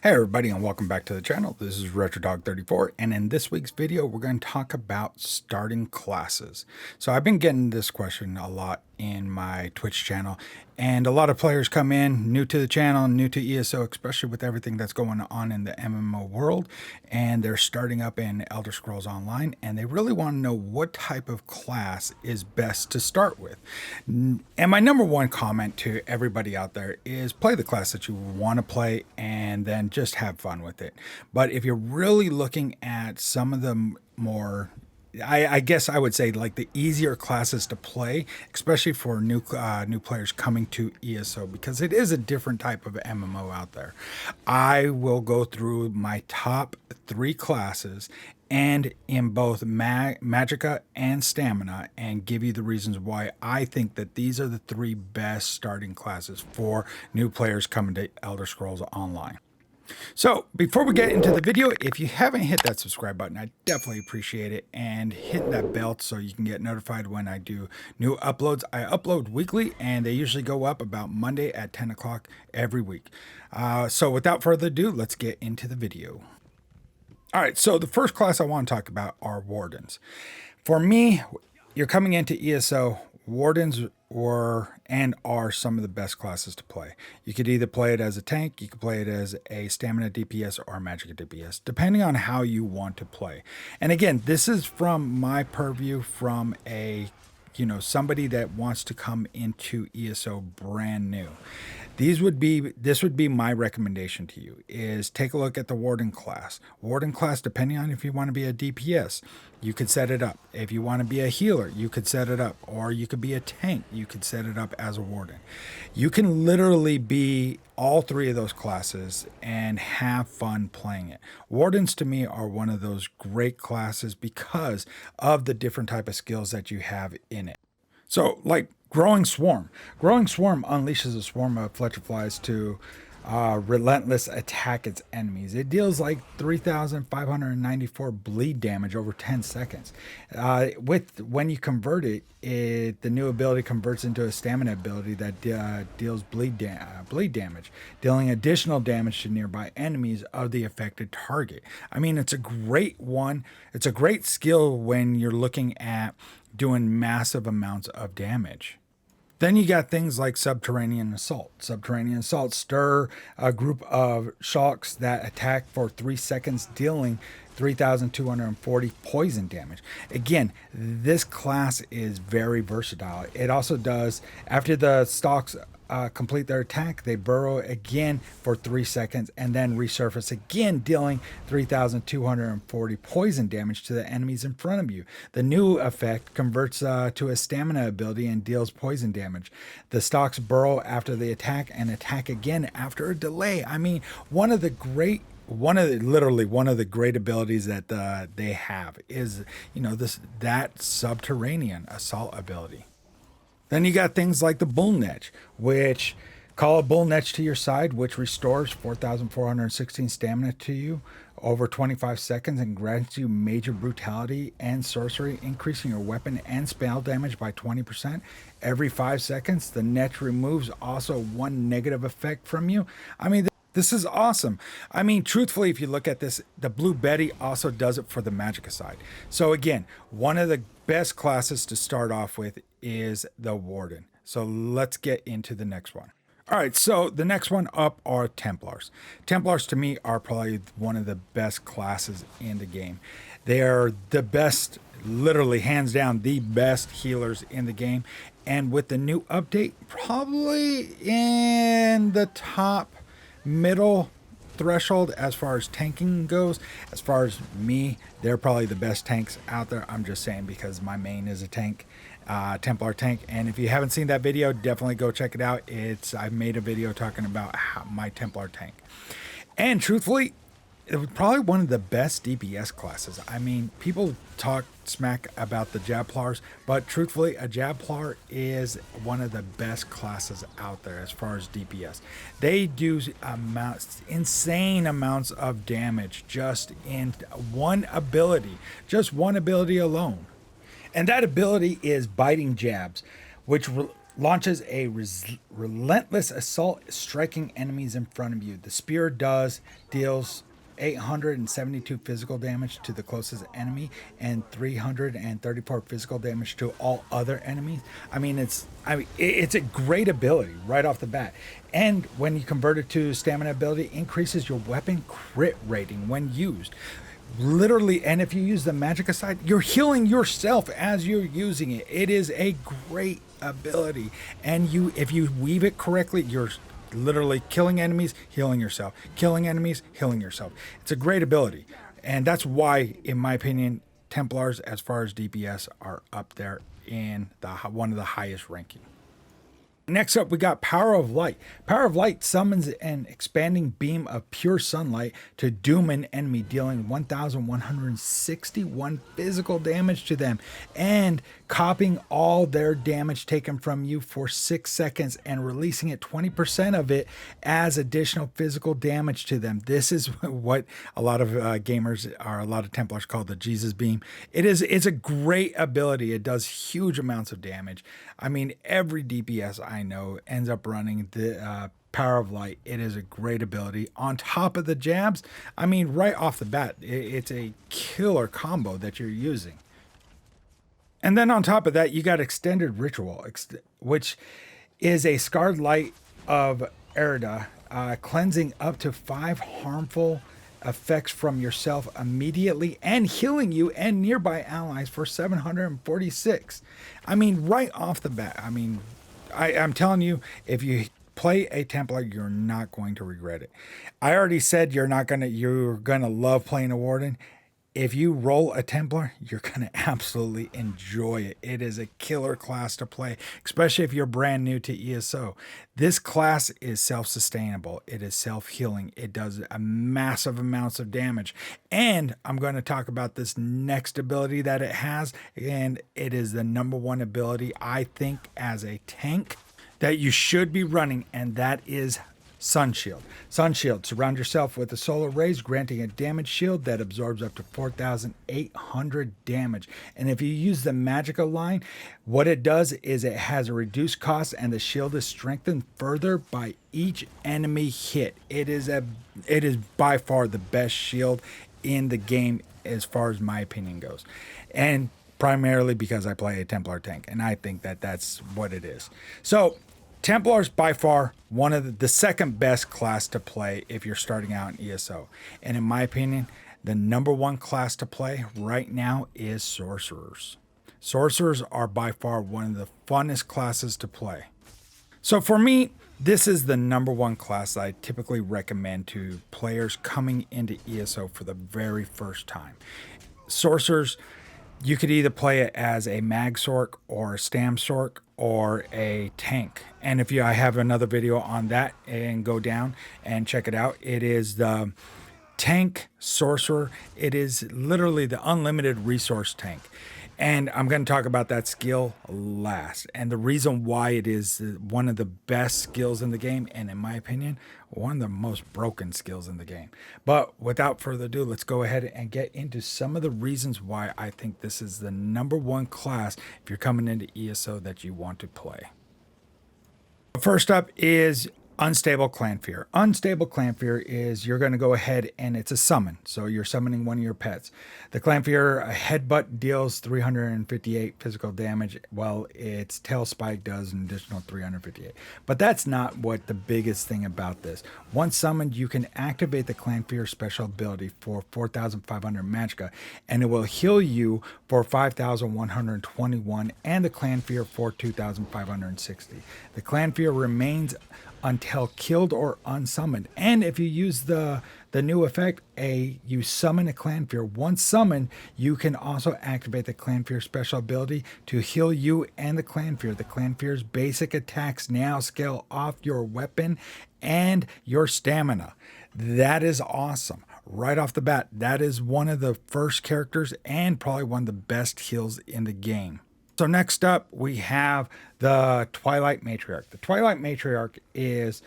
Hey everybody, and welcome back to the channel. This is RetroDog34, and in this week's video we're going to talk about starting classes. So I've been getting this question a lot in my Twitch channel, and a lot of players come in new to the channel, new to ESO, especially with everything that's going on in the MMO world, and they're starting up in Elder Scrolls Online, and they really want to know what type of class is best to start with. And my number one comment to everybody out there is play the class that you want to play and then just have fun with it. But if you're really looking at some of the more I guess I would say like the easier classes to play, especially for new players coming to ESO, because it is a different type of MMO out there. I will go through my top 3 classes and in both Magicka and Stamina and give you the reasons why I think that these are the 3 best starting classes for new players coming to Elder Scrolls Online. So before we get into the video, if you haven't hit that subscribe button, I definitely appreciate it, and hit that bell so you can get notified when I do new uploads. I upload weekly and they usually go up about Monday at 10 o'clock every week. So without further ado, let's get into the video. All right, so the first class I want to talk about are Wardens. For me, you're coming into ESO, Wardens were and are some of the best classes to play. You could either play it as a tank, you could play it as a stamina DPS or magic DPS, depending on how you want to play. And again, this is from my purview, from a somebody that wants to come into ESO brand new. This would be my recommendation to you, is take a look at the Warden class. Warden class, depending on if you want to be a DPS, you could set it up. If you want to be a healer, you could set it up. Or you could be a tank, you could set it up as a Warden. You can literally be all 3 of those classes and have fun playing it. Wardens to me are one of those great classes because of the different type of skills that you have in it. So like Growing Swarm. Growing Swarm unleashes a swarm of Fletcher flies to relentless attack its enemies. It deals like 3,594 bleed damage over 10 seconds. When you convert it, the new ability converts into a stamina ability that deals bleed damage, dealing additional damage to nearby enemies of the affected target. I mean, it's a great one. It's a great skill when you're looking at doing massive amounts of damage. Then you got things like Subterranean Assault. Subterranean Assault stir a group of shocks that attack for 3 seconds, dealing 3,240 poison damage. Again, this class is very versatile. It also does, after the stalks complete their attack, they burrow again for 3 seconds and then resurface again, dealing 3,240 poison damage to the enemies in front of you. The new effect converts to a stamina ability and deals poison damage. The stalks burrow after the attack and attack again after a delay. I mean, one of the great abilities that they have is that subterranean assault ability. Then you got things like the Bull Netch, which call a Bull Netch to your side, which restores 4,416 stamina to you over 25 seconds and grants you major brutality and sorcery, increasing your weapon and spell damage by 20% every 5 seconds. The Netch removes also 1 negative effect from you. I mean, this is awesome. I mean, truthfully, if you look at this, the Blue Betty also does it for the Magicka side. So again, one of the best classes to start off with is the Warden. So let's get into the next one. All right, so the next one up are Templars. Templars to me are probably one of the best classes in the game. They are the best, literally hands down, the best healers in the game. And with the new update, probably in the top middle threshold as far as tanking goes. As far as me, they're probably the best tanks out there. I'm just saying because my main is a tank, Templar tank. And if you haven't seen that video, definitely go check it out. I made a video talking about my Templar tank. And truthfully, it was probably one of the best DPS classes. I mean, people talk smack about the Templars, but truthfully, a Templar is one of the best classes out there as far as DPS. They do insane amounts of damage just in one ability alone. And that ability is Biting Jabs, which launches a relentless assault, striking enemies in front of you. The spear deals 872 physical damage to the closest enemy and 334 physical damage to all other enemies. It's a great ability right off the bat. And when you convert it to stamina ability, increases your weapon crit rating when used. Literally, and if you use the magic aside, you're healing yourself as you're using it. It is a great ability, and if you weave it correctly, you're literally killing enemies, healing yourself, killing enemies, healing yourself. It's a great ability, and that's why, in my opinion, Templars, as far as DPS, are up there in one of the highest ranking. Next up, we got Power of Light. Power of Light summons an expanding beam of pure sunlight to doom an enemy, dealing 1,161 physical damage to them and copying all their damage taken from you for 6 seconds and releasing it 20% of it as additional physical damage to them. This is what a lot of gamers or a lot of Templars call the Jesus Beam. It's a great ability. It does huge amounts of damage. I mean, every DPS I know ends up running the Power of Light. It is a great ability. On top of the jabs, I mean, right off the bat, it's a killer combo that you're using. And then on top of that, you got Extended Ritual, which is a Scarred Light of Erida, cleansing up to 5 harmful effects from yourself immediately and healing you and nearby allies for 746. I mean, right off the bat, I mean, I'm telling you, if you play a Templar, you're not going to regret it. I already said you're gonna love playing a Warden. If you roll a Templar, you're going to absolutely enjoy it. It is a killer class to play, especially if you're brand new to ESO. This class is self-sustainable. It is self-healing. It does a massive amounts of damage. And I'm going to talk about this next ability that it has, and it is the #1 ability, I think, as a tank that you should be running, and that is Sun Shield. Sun Shield. Surround yourself with the solar rays, granting a damage shield that absorbs up to 4,800 damage. And if you use the Magica line, what it does is it has a reduced cost, and the shield is strengthened further by each enemy hit. It is by far the best shield in the game as far as my opinion goes. And primarily because I play a Templar tank, and I think that that's what it is. So Templars by far one of the second best class to play if you're starting out in ESO. And in my opinion, the #1 class to play right now is Sorcerers. Sorcerers are by far one of the funnest classes to play. So for me, this is the #1 class I typically recommend to players coming into ESO for the very first time. Sorcerers, you could either play it as a Mag Sorc or a Stam Sorc or a tank. And I have another video on that, and go down and check it out. It is the tank sorcerer. It is literally the unlimited resource tank. And I'm going to talk about that skill last. And the reason why it is one of the best skills in the game, and in my opinion, one of the most broken skills in the game. But without further ado, let's go ahead and get into some of the reasons why I think this is the #1 class if you're coming into ESO that you want to play. First up is Unstable Clanfear. Unstable Clanfear is you're going to go ahead and it's a summon. So you're summoning one of your pets. The Clanfear headbutt deals 358 physical damage, while its tail spike does an additional 358. But that's not what the biggest thing about this. Once summoned, you can activate the Clanfear special ability for 4,500 magicka, and it will heal you for 5,121 and the Clanfear for 2,560. The Clanfear remains until killed or unsummoned. And if you use the new effect, you summon a Clanfear. Once summoned, you can also activate the Clanfear special ability to heal you and the Clanfear. The Clanfear's basic attacks now scale off your weapon and your stamina. That is awesome. Right off the bat, that is one of the first characters and probably one of the best heals in the game. So next up, we have the Twilight Matriarch. The Twilight Matriarch is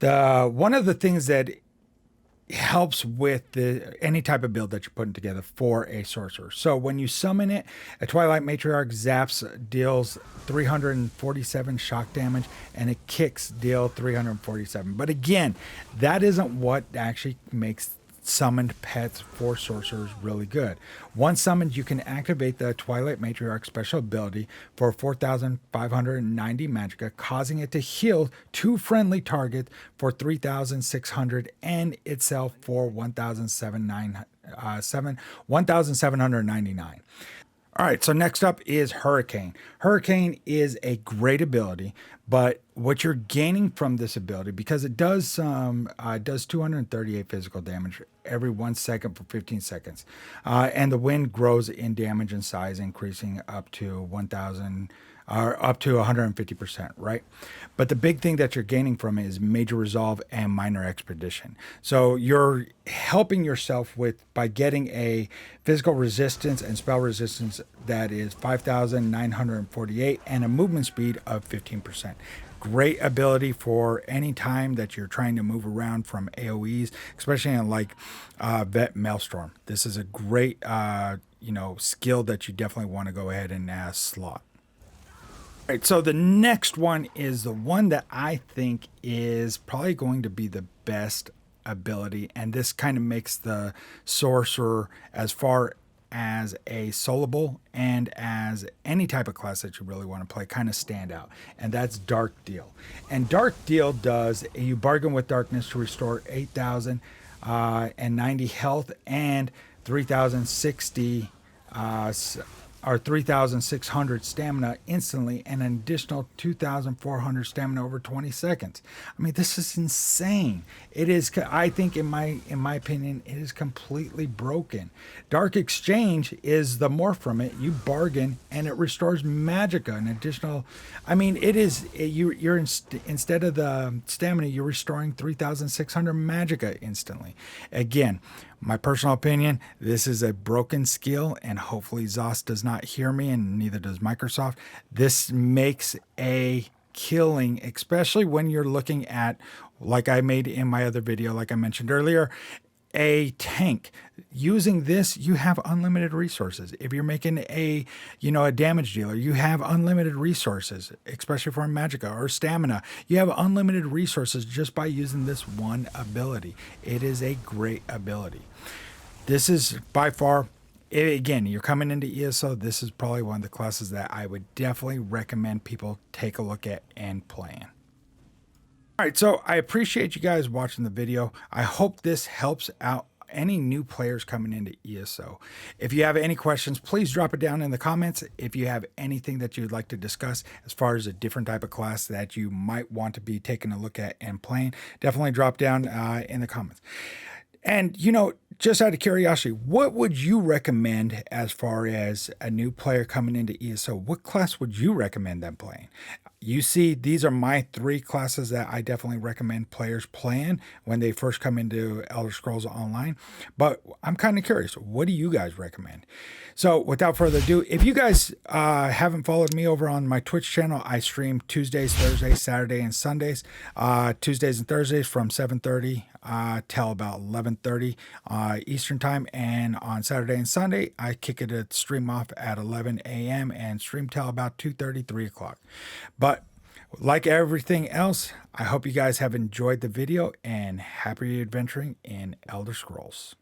one of the things that helps with any type of build that you're putting together for a sorcerer. So when you summon it, a Twilight Matriarch zaps deals 347 shock damage, and it kicks deal 347. But again, that isn't what actually makes summoned pets for sorcerers really good. Once summoned, you can activate the Twilight Matriarch special ability for 4,590 magicka, causing it to heal 2 friendly targets for 3,600 and itself for 1,799. All right, so next up is Hurricane. Hurricane is a great ability, but what you're gaining from this ability, because it does 238 physical damage every 1 second for 15 seconds, and the wind grows in damage and size, increasing up to 1,000 or up to 150%, right? But the big thing that you're gaining from it is Major Resolve and Minor Expedition. So you're helping yourself with by getting a physical resistance and spell resistance that is 5,948 and a movement speed of 15%. Great ability for any time that you're trying to move around from AoEs, especially in like Vet Maelstrom. This is a great skill that you definitely want to go ahead and slot. All right, so the next one is the one that I think is probably going to be the best ability, and this kind of makes the sorcerer, as far as a soloable and as any type of class that you really want to play, kind of stand out, and that's Dark Deal. And Dark Deal does, you bargain with darkness to restore 8,090 health and 3,060 or 3,600 stamina instantly, and an additional 2,400 stamina over 20 seconds. I mean, this is insane. It is, I think, in my opinion, it is completely broken. Dark Exchange is the more from it. You bargain, and it restores magicka, an additional. I mean, it is you're instead of the stamina, you're restoring 3,600 magicka instantly. Again, my personal opinion, this is a broken skill, and hopefully ZOS does not hear me, and neither does Microsoft. This makes a killing, especially when you're looking at, like I made in my other video, like I mentioned earlier, a tank. Using this, you have unlimited resources. If you're making a damage dealer, you have unlimited resources, especially for magicka or stamina. You have unlimited resources just by using this one ability. It is a great ability. This is by far, again, you're coming into ESO, this is probably one of the classes that I would definitely recommend people take a look at and playing. All right, so I appreciate you guys watching the video. I hope this helps out any new players coming into ESO. If you have any questions, please drop it down in the comments. If you have anything that you'd like to discuss as far as a different type of class that you might want to be taking a look at and playing, definitely drop down in the comments. And, just out of curiosity, what would you recommend as far as a new player coming into ESO? What class would you recommend them playing? You see, these are my 3 classes that I definitely recommend players playing when they first come into Elder Scrolls Online. But I'm kind of curious, what do you guys recommend? So without further ado, if you guys haven't followed me over on my Twitch channel, I stream Tuesdays, Thursdays, Saturdays, and Sundays. Tuesdays and Thursdays from 7:30 till about 11:30 Eastern time, and on Saturday and Sunday I kick it at stream off at 11 a.m. and stream till about 2:30, 3 o'clock. But like everything else, I hope you guys have enjoyed the video, and happy adventuring in Elder Scrolls.